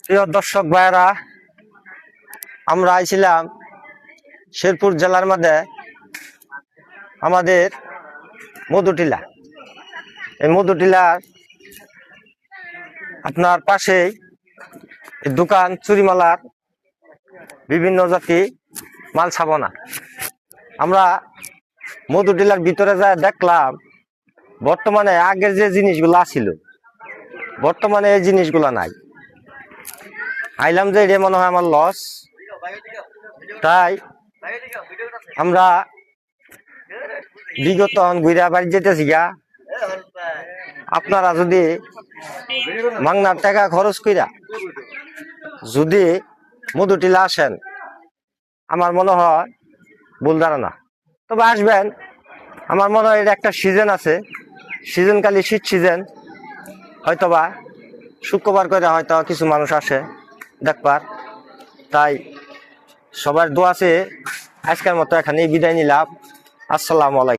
প্রিয় দর্শক ভাইয়েরা, আমরা আইছিলাম শেরপুর জেলার মধ্যে আমাদের মধুটিলা। এই মধুটিলার আপনার পাশেই দোকান চুরিমালার বিভিন্ন জাতি মাল ছাবনা। আমরা মধুটিলার ভিতরে যা দেখলাম, বর্তমানে আগের যে জিনিসগুলো ছিল বর্তমানে এই জিনিসগুলো নাই। আইলাম যে এটা মনে হয় আমার লস, তাই আমরা বিগত ঘুরা বাড়ি যেতেছি গা। আপনারা যদি মাংনার টাকা খরচ কইরা যদি মধুটিলা আসেন, আমার মনে হয় ভুল ধারণা। তবে আসবেন, আমার মনে হয় এটা একটা সিজন আছে, সিজনকালী শীত সিজন। হয়তোবা শুক্রবার করে হয়তো কিছু মানুষ আসে দেখবার। তাই সবার দোয়া আছে। আজকের মতো এখানেই বিদায় নিলাম। আসসালামু আলাইকুম।